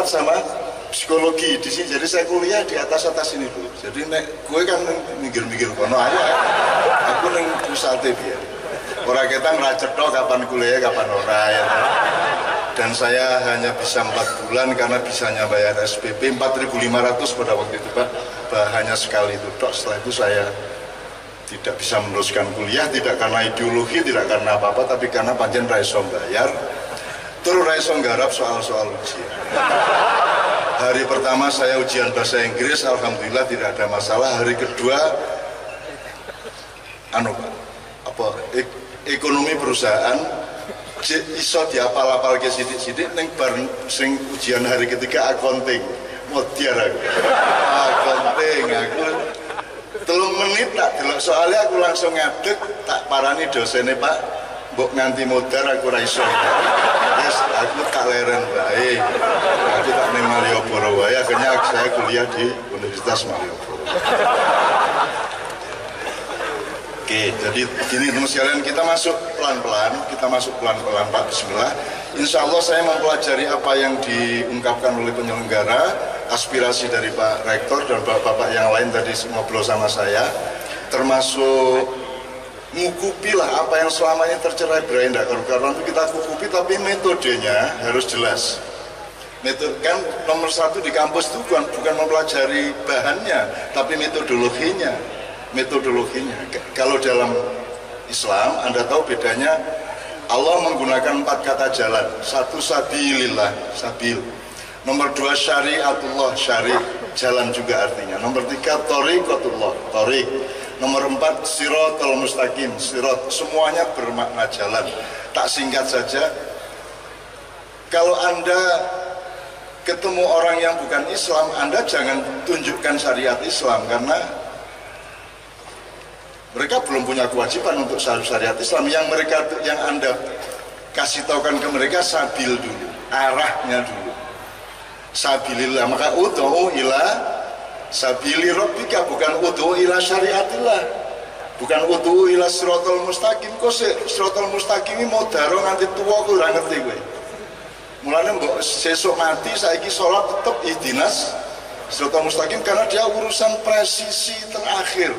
sama psikologi di sini. Jadi saya kuliah di atas ini dulu. Jadi nek gue kan mikir-mikir kono aja. Aku neng pusate biar. Ora kita ngeracetno kapan kuliah kapan ora ya. Dan saya hanya bisa 4 bulan karena bisanya bayar SPP 4.500 pada waktu itu Pak. Hanya sekali itu tok. Setelah itu saya tidak bisa meneruskan kuliah, tidak karena ideologi, tidak karena apa-apa, tapi karena pancen ra iso bayar. Terus ra iso nggarap soal-soal ujian. Hari pertama saya ujian bahasa Inggris, alhamdulillah tidak ada masalah. Hari kedua, ekonomi perusahaan, iso diapal-apal ke sidik-sidik, neng bareng sing ujian hari ketiga accounting, modiar aku. Accounting, aku 3 menit tak delok soalnya aku langsung ngadeg, tak parani dosennya Pak, mbok nganti modar aku ra iso. Yes, aku tak leren baik. Aku tak neng Malioboro wae, akhirnya saya kuliah di Universitas Malioboro. Oke, jadi gini teman sekalian, kita masuk pelan-pelan Pak, bismillah. Insya Allah saya mempelajari apa yang diungkapkan oleh penyelenggara, aspirasi dari Pak Rektor dan Bapak-Bapak yang lain tadi ngobrol sama saya, termasuk ngukupilah apa yang selama ini tercerai-berai tidak karuan itu kita kukupi, tapi metodenya harus jelas. Metode kan nomor 1 di kampus itu bukan mempelajari bahannya, tapi metodologinya. Kalau dalam Islam Anda tahu bedanya, Allah menggunakan 4 kata jalan. 1 sabilillah, sabil. Nomor 2 syariatullah, syari, jalan juga artinya. Nomor 3 thoriqatullah, thoriq. Nomor 4 siratal mustaqim, sirat, semuanya bermakna jalan. Tak singkat saja, kalau Anda ketemu orang yang bukan Islam, Anda jangan tunjukkan syariat Islam, karena Mereka belum punya kewajiban untuk syariat Islam. Yang Anda kasih tahukan ke mereka sabil dulu, arahnya dulu. Sabilillah, maka ud'u ila sabili rabbika, bukan ud'u ila syariatillah, bukan ud'u ila siratal mustaqim. Kok siratal mustaqim mau daro nganti tuwa kowe ora ngerti kowe. Mulane mbok sesuk mati saiki salat tetep ihdinas siratal mustaqim, karena dia urusan presisi terakhir,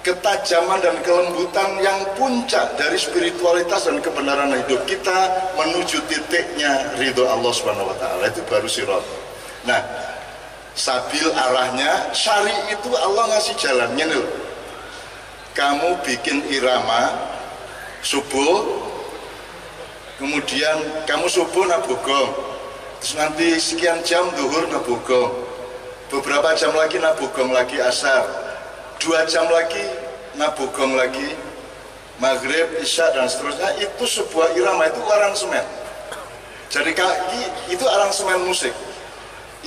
ketajaman dan kelembutan yang puncak dari spiritualitas dan kebenaran hidup kita menuju titiknya ridho Allah Subhanahu wa taala, itu baru sirat. Nah, sabil arahnya, syari itu Allah ngasih jalannya loh. Kamu bikin irama subuh, kemudian kamu subuh nabogong, terus nanti sekian jam duhur nabogong, beberapa jam lagi nabogong lagi asar, 2 jam lagi nabogong lagi maghrib, isya dan seterusnya. Itu sebuah irama, itu aransemen. Jadi itu aransemen musik,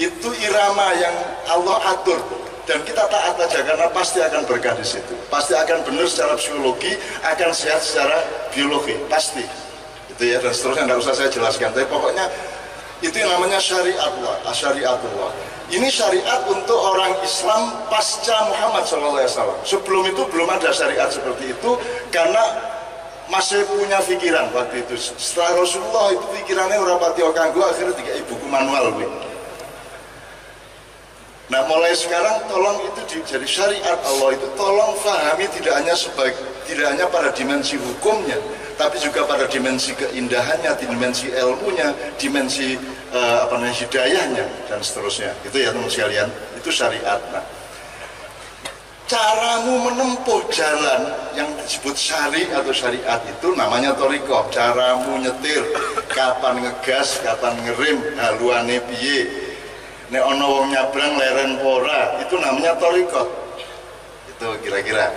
itu irama yang Allah atur, dan kita taat aja karena pasti akan berkah di situ, pasti akan benar secara psikologi, akan sehat secara biologi, pasti itu ya, dan seterusnya nggak usah saya jelaskan. Tapi pokoknya itu yang namanya syariatullah, syariatullah. Ini syariat untuk orang Islam pasca Muhammad SAW. Sebelum itu belum ada syariat seperti itu, karena masih punya pikiran waktu itu. Setelah Rasulullah itu pikirannya rapati kanggo, akhirnya tiga buku manual. Nah, mulai sekarang tolong itu jadi syariat Allah itu tolong fahami tidak hanya pada dimensi hukumnya, tapi juga pada dimensi keindahannya, dimensi ilmunya, dimensi hidayahnya dan seterusnya. Itu ya teman sekalian, itu syariat. Nah, caramu menempuh jalan yang disebut syari atau syariat itu namanya thariqah. Caramu nyetir, kapan ngegas, kapan ngerem, haluane piye, nek ana wong nyabrang leren ora, itu namanya thariqah. Itu kira-kira.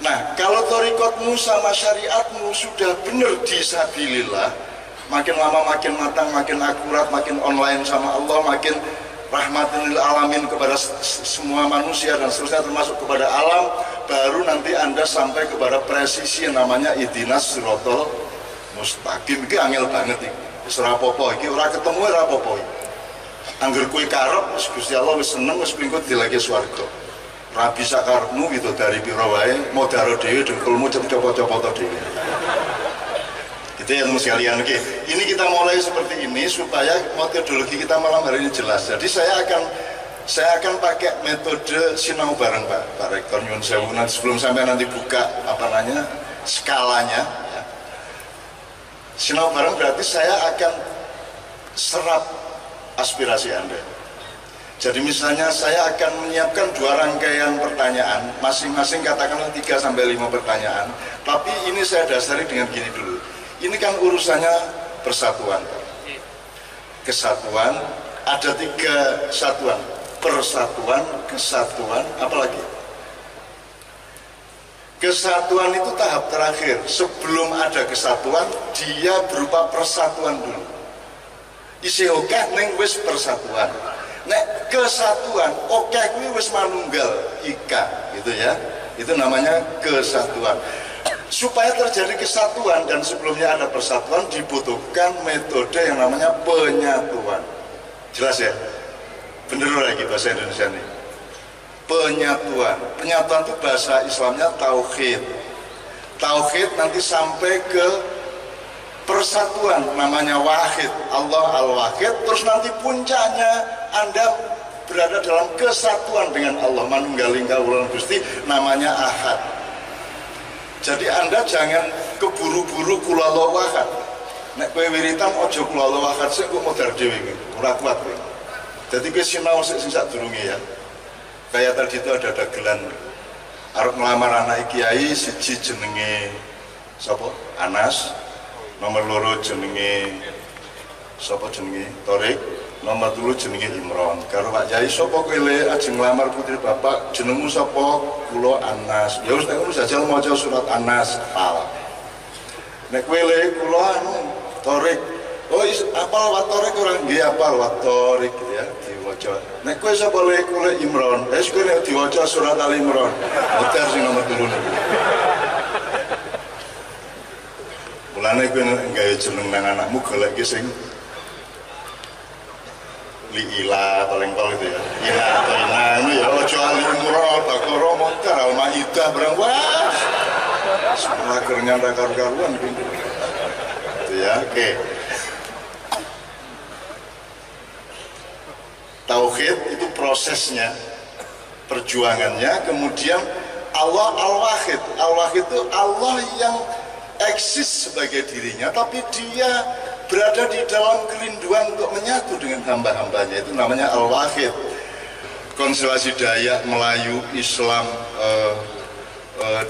Nah, kalau thariqatmu sama syariatmu sudah benar di sabilillah, makin lama makin matang, makin akurat, makin online sama Allah, makin rahmatin lil alamin kepada semua manusia dan seterusnya, termasuk kepada alam, baru nanti Anda sampai kepada presisi yang namanya ihdinas siratal mustaqim. Iki angel banget iki. Wis ora apa-apa iki, ora ketemu ora apa-apa. Angger kowe karep Gusti Allah wis seneng, wis pingkut dilagi swarga. Ra bisa karepmu gitu dari pira wae, mau daro dhewe dengkulmu copot-copot dhewe. Itu ya teman sekalian. Oke, ini kita mulai seperti ini supaya metodologi kita malam hari ini jelas. Jadi saya akan pakai metode sinau bareng Pak Rektor nyuwun sewu. Sebelum sampai nanti buka skalanya ya. Sinau bareng berarti saya akan serap aspirasi Anda. Jadi misalnya saya akan menyiapkan 2 rangkaian pertanyaan, masing-masing katakanlah 3-5 pertanyaan, tapi ini saya dasari dengan gini dulu. Ini kan urusannya persatuan. Kesatuan, ada 3 satuan. Persatuan, kesatuan, apalagi? Kesatuan itu tahap terakhir. Sebelum ada kesatuan, dia berupa persatuan dulu. Isi oke neng wis persatuan. Nek kesatuan, oke kuwi wis manunggal ika, gitu ya. Itu namanya kesatuan. Supaya terjadi kesatuan dan sebelumnya ada persatuan, dibutuhkan metode yang namanya penyatuan. Jelas ya? Bener lagi bahasa Indonesia nih. Penyatuan. Penyatuan itu bahasa Islamnya tauhid. Tauhid nanti sampai ke persatuan, namanya wahid, Allah al-wahid. Terus nanti puncaknya Anda berada dalam kesatuan dengan Allah, manunggaling kawulan Gusti, namanya ahad. Jadi Anda jangan keburu-buru kulalo wahad. Nek kowe wiritan ojo kulalo wahad sik kok modar dhewe iki, ora kuat kowe. Jadi kowe sinau sik sing sadurunge ya. Kayak tadi itu ada dagelan arep ngelamar anak kiai, siji jenenge sapa? Anas. Nomor 2 jenenge sapa jenenge? Torik. Nomor 3 jenenge Imron. Karo Pak Yai sapa kowe le ajeng nglamar putri bapak, jenengmu sapa? Kula Anas. Ya wis nek ngono jajal maca surat Anas apal. Nek kowe le kula Torik. Oh apal wa Torik ora nggih apal wa Torik ya. diwaca. Nek kowe iso boleh kulit Imron, kowe nek diwaca surat Al Imron. Muter sing nomor 3 niku. Mulane kowe gawe jeneng nang anakmu golek ki sing Liila paling pol itu ya. Ila atau ina ini ya aja Al Imron, Baqarah, Muter, Al-Maidah barang wah. Semua akhirnya ada karuan gitu. Itu ya, oke. Tauhid itu prosesnya, perjuangannya, kemudian Allah Al-Wahid. Al-Wahid itu Allah yang eksis sebagai dirinya, tapi dia berada di dalam kerinduan untuk menyatu dengan hamba-hambanya. Itu namanya Al-Wahid. Konstelasi Dayak, Melayu, Islam,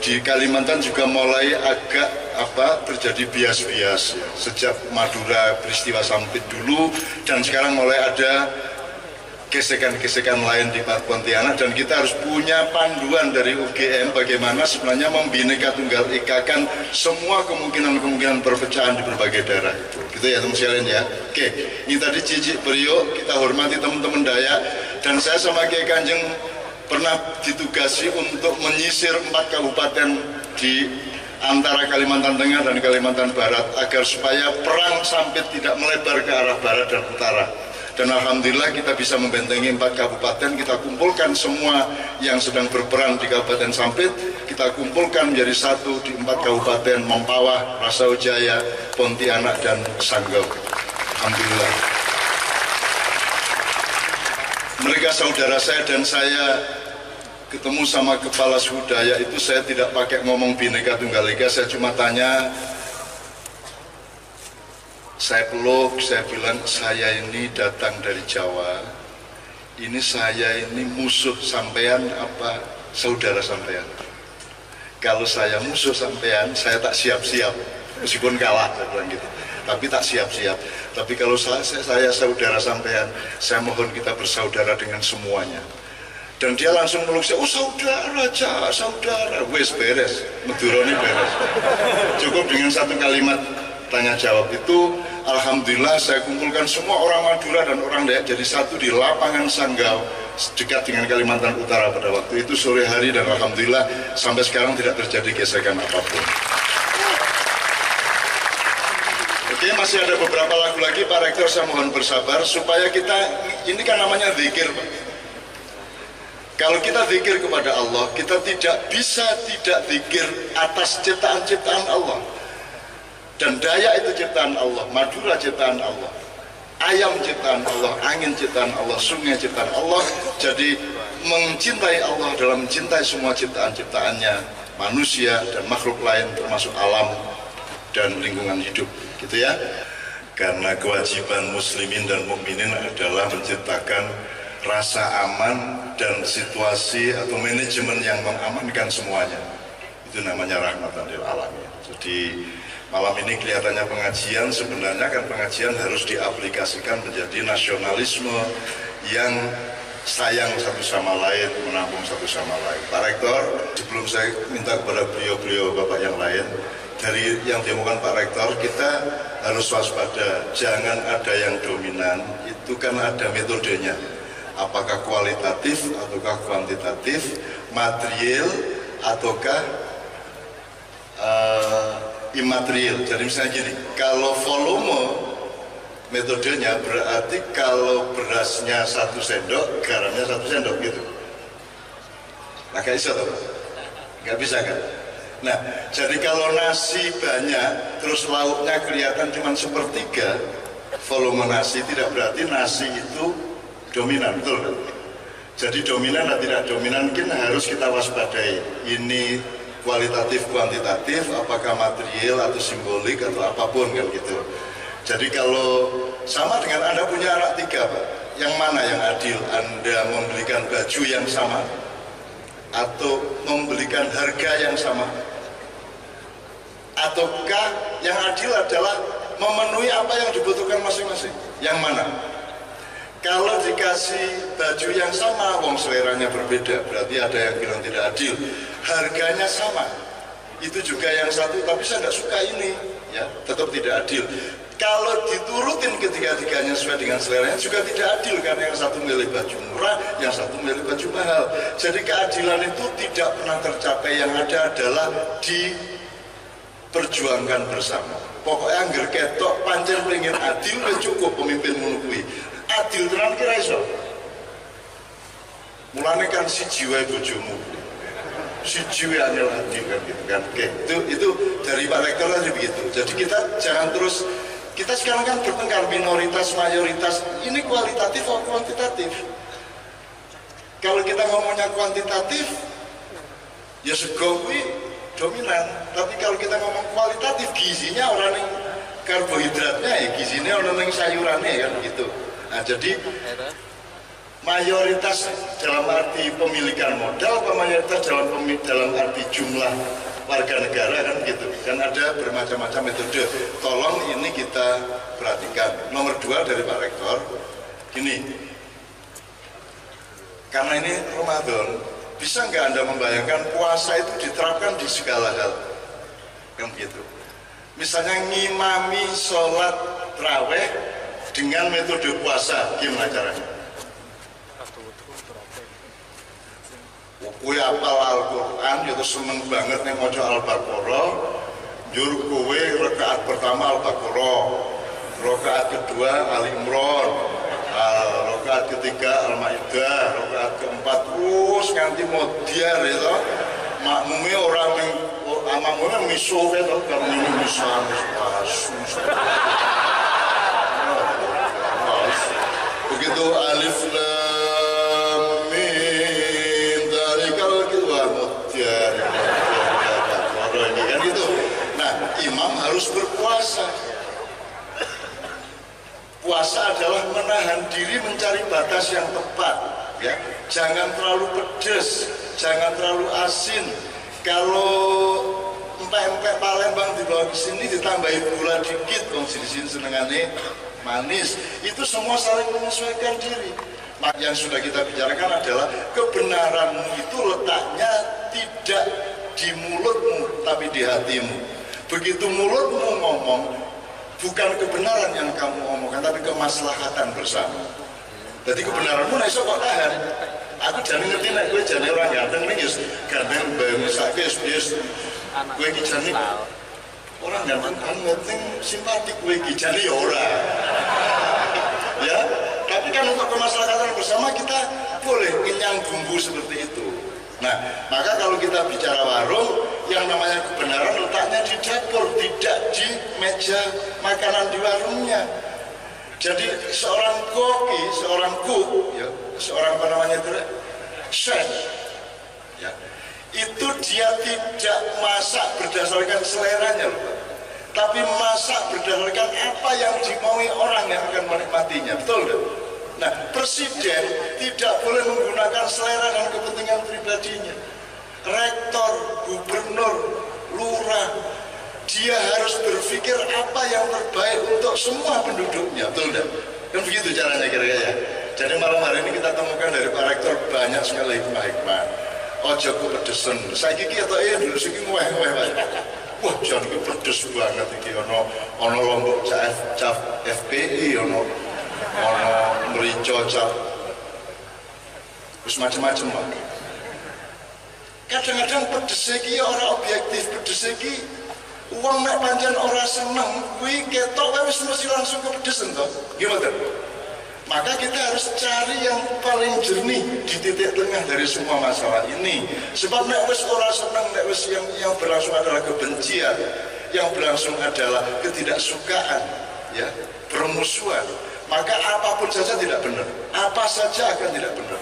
di Kalimantan juga mulai agak terjadi bias-bias ya. Sejak Madura peristiwa Sampit dulu, dan sekarang mulai ada gesekan-gesekan lain di Pontianak, dan kita harus punya panduan dari UGM bagaimana sebenarnya membineka tunggal ikakan semua kemungkinan-kemungkinan perpecahan di berbagai daerah itu. Gitu ya teman sekalian ya. Oke, ini tadi Cici Priok, kita hormati teman-teman Dayak, dan saya sama Kiai Kanjeng pernah ditugasi untuk menyisir 4 kabupaten di antara Kalimantan Tengah dan Kalimantan Barat agar supaya perang Sampit tidak melebar ke arah barat dan utara. Dan alhamdulillah kita bisa membentengi 4 kabupaten, kita kumpulkan semua yang sedang berperang di Kabupaten Sampit, kita kumpulkan menjadi satu di 4 kabupaten Mempawah, Rasau Jaya, Pontianak, dan Sanggau. Alhamdulillah. Mereka saudara saya, dan saya ketemu sama kepala suku Dayak itu saya tidak pakai ngomong Bhinneka Tunggal Ika, saya cuma tanya, saya peluk, saya bilang saya ini datang dari Jawa, ini saya ini musuh sampean apa saudara sampean? Kalau saya musuh sampean, saya tak siap-siap, meskipun kalah, saya bilang gitu, tapi tak siap-siap. Tapi kalau saya saudara sampean, saya mohon kita bersaudara dengan semuanya. Dan dia langsung meluk saya, oh saudara, saudara, wes beres, Meduroni beres. Cukup dengan satu kalimat tanya jawab itu, alhamdulillah saya kumpulkan semua orang Madura dan orang Dayak jadi satu di lapangan Sanggau dekat dengan Kalimantan Utara pada waktu itu sore hari, dan alhamdulillah sampai sekarang tidak terjadi gesekan apapun. Oke, masih ada beberapa lagu lagi Pak Rektor, saya mohon bersabar supaya kita, ini kan namanya zikir Pak. Kalau kita zikir kepada Allah, kita tidak bisa tidak zikir atas ciptaan-ciptaan Allah. Dan Dayak itu ciptaan Allah, Madura ciptaan Allah, ayam ciptaan Allah, angin ciptaan Allah, sungai ciptaan Allah. Jadi mencintai Allah dalam mencintai semua ciptaan-ciptaannya, manusia dan makhluk lain termasuk alam dan lingkungan hidup, gitu ya. Karena kewajiban muslimin dan mukminin adalah menciptakan rasa aman dan situasi atau manajemen yang mengamankan semuanya. Itu namanya rahmatan lil alamin. Jadi malam ini kelihatannya pengajian, sebenarnya kan pengajian harus diaplikasikan menjadi nasionalisme yang sayang satu sama lain, menampung satu sama lain. Pak Rektor, sebelum saya minta kepada beliau-beliau Bapak yang lain, dari yang diomongkan Pak Rektor, kita harus waspada, jangan ada yang dominan, itu kan ada metodenya. Apakah kualitatif ataukah kuantitatif, material ataukah imaterial. Jadi misalnya gini, kalau volume metodenya berarti kalau berasnya 1 sendok, garamnya 1 sendok gitu. Nah gak bisa tuh, gak bisa kan? Nah jadi kalau nasi banyak terus lauknya kelihatan cuma 1/3 volume nasi, tidak berarti nasi itu dominan, betul kan? Jadi dominan atau tidak dominan mungkin harus kita waspadai. Ini kualitatif, kuantitatif, apakah material atau simbolik atau apapun kan gitu. Jadi kalau sama dengan Anda punya anak 3 Pak, yang mana yang adil? Anda membelikan baju yang sama atau membelikan harga yang sama? Ataukah yang adil adalah memenuhi apa yang dibutuhkan masing-masing? Yang mana? Kalau dikasih baju yang sama, wong seleranya berbeda, berarti ada yang bilang tidak adil. Harganya sama, itu juga yang satu, tapi saya nggak suka ini, ya tetap tidak adil. Kalau diturutin ketiga-tiganya sesuai dengan seleranya juga tidak adil, karena yang satu milih baju murah, yang satu milih baju mahal. Jadi keadilan itu tidak pernah tercapai. Yang ada adalah diperjuangkan bersama. Pokoknya angger ketok pancen pengen adil, cukup pemimpin menukui adil tenan kira iso. Mulane kan si jiwa bojomu, si jiwa angel adil kan gitu kan. Oke, itu dari Pak Rektor tadi begitu. Jadi kita jangan terus, kita sekarang kan bertengkar minoritas mayoritas, ini kualitatif atau kuantitatif. Kalau kita ngomongnya kuantitatif ya sego kuwi dominan, tapi kalau kita ngomong kualitatif, gizinya orang yang karbohidratnya ya gizinya orang yang sayurannya kan gitu. Nah jadi mayoritas dalam arti pemilikan modal apa mayoritas dalam arti jumlah warga negara kan gitu. Kan ada bermacam-macam metode. Tolong ini kita perhatikan. Nomor 2 dari Pak Rektor, gini, karena ini Ramadan, bisa nggak Anda membayangkan puasa itu diterapkan di segala hal kan gitu. Misalnya ngimami sholat raweh dengan metode puasa, gimana caranya? Kowe apal Al-Quran, itu seneng banget nih mojo Al-Baqarah, jur kowe rakaat pertama Al-Baqarah, rakaat kedua Ali Imran, rakaat ketiga Al-Maidah, rakaat keempat terus nganti modiar itu. Makmumnya orang yang makmumnya misuh itu, kalau ini misuh begitu alif lam mim dzalikal modiar ini kan gitu. Nah, imam harus berpuasa. Puasa adalah menahan diri, mencari batas yang tepat, ya. Jangan terlalu pedas, jangan terlalu asin. Kalau empek-empek Palembang dibawa ke sini ditambahin gula dikit, dong di sini senengannya manis. Itu semua saling menyesuaikan diri. Yang sudah kita bicarakan adalah kebenaranmu itu letaknya tidak di mulutmu, tapi di hatimu. Begitu mulutmu ngomong, bukan kebenaran yang kamu omongkan, tapi kemaslahatan bersama. Jadi kebenaranmu nek iso kok tahan. Aku jane ngerti nek kowe jane ora ganteng ning yo ganteng bae mesake wis kowe iki jane orang ganteng banget ning simpatik kowe iki jane ya ora. Ya, tapi kan untuk kemaslahatan bersama kita boleh kenyang bumbu seperti itu. Nah, maka kalau kita bicara warung, yang namanya kebenaran letaknya di dapur, tidak di meja makanan di warungnya. Jadi seorang koki, seorang cook, ya, seorang apa namanya itu, chef, ya, itu dia tidak masak berdasarkan seleranya, loh, tapi masak berdasarkan apa yang dimaui orang yang akan menikmatinya, betul nggak? Nah, presiden tidak boleh menggunakan selera dan kepentingan pribadinya. Rektor, gubernur, lurah, dia harus berpikir apa yang terbaik untuk semua penduduknya, betul tidak? Kan begitu caranya kira-kira ya. Jadi malam hari ini kita temukan dari Pak Rektor banyak sekali hikmah-hikmah. Ojo kepedesan. Saya kiki atau dulu segi ngweh-ngweh. Wah, jangan kepedes banget iki ono lombok cap FPI ono merico cap. Terus macam-macam Pak. Kadang-kadang pedes iki ora objektif, pedes iki uang nek pancen ora seneng kuwi ketok wis mesti langsung kepedesan toh. Gimana? Maka kita harus cari yang paling jernih di titik tengah dari semua masalah ini. Sebab nek wis ora seneng, nek wis yang berlangsung adalah kebencian, yang berlangsung adalah ketidaksukaan, ya, permusuhan, maka apapun saja tidak benar, apa saja akan tidak benar.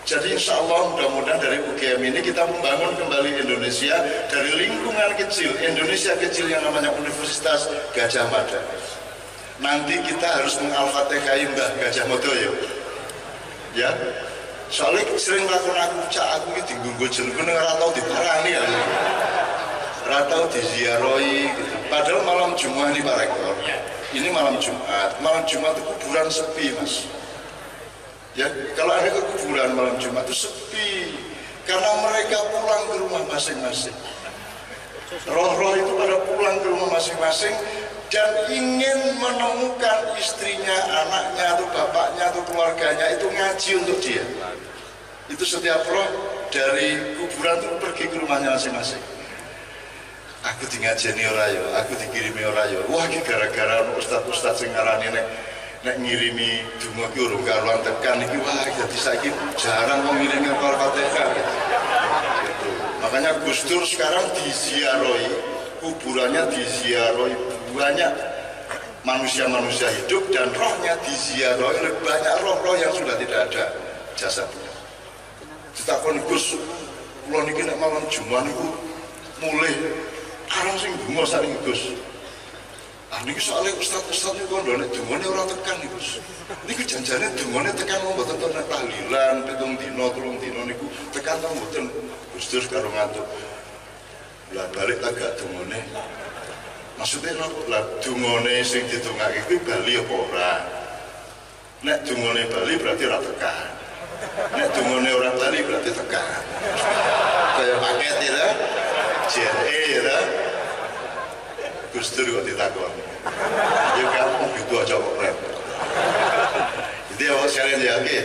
Jadi insya Allah mudah-mudahan dari UGM ini kita membangun kembali Indonesia dari lingkungan kecil, Indonesia kecil yang namanya Universitas Gajah Mada. Nanti kita harus mengalfatihai Mbah Gajah Mada ya. Soalnya sering lakon aku cak aku ini digunggu jenengku ora tau diparani ya. Ora tau diziarahi gitu. Padahal malam Jumat nih Pak Rektor. Ini malam Jumat. Malam Jumat itu kuburan sepi, Mas. Ya, kalau ada ke kuburan malam Jumat itu sepi karena mereka pulang ke rumah masing-masing. Roh-roh itu pada pulang ke rumah masing-masing. dan ingin menemukan istrinya, anaknya, atau bapaknya, atau keluarganya, itu ngaji untuk dia. Itu setiap roh dari kuburan itu pergi ke rumahnya masing-masing. Aku ngajeni ora yo, aku dikirimi ora yo. Wah, iki gara-gara ustaz-ustaz sing ngarani nek ngirimi donga ki urung karuan tekan iki, wah dadi saiki jarang wong ngirimi Al-Fatihah gitu. Makanya Gus Dur sekarang diziarahi, kuburannya diziarahi banyak manusia-manusia hidup, dan rohnya diziarahi oleh banyak roh-roh yang sudah tidak ada jasadnya. Ditakoni Gus, kula niki nek malam Jumat niku mulih arang sing donga saking Gus. Ah niki soalnya ustaz-ustaz niku kandhane dongane ora tekan niku Gus. Niku janjane dongane tekan mboten to nek tahlilan 7 dina 3 dina niku tekan to mboten. Gus Dur karo ngantuk. Lah balik agak dongane. Maksudnya lah dongane sing didongake iku bali apa ora? Nek dongane bali berarti ora tekan. Nek dongane ora bali berarti tekan. Kayak paket ya. JRE ya. Gus Dur kok ditakon. Ya kamu gitu aja kok repot. Itu ya sekalian ya, oke.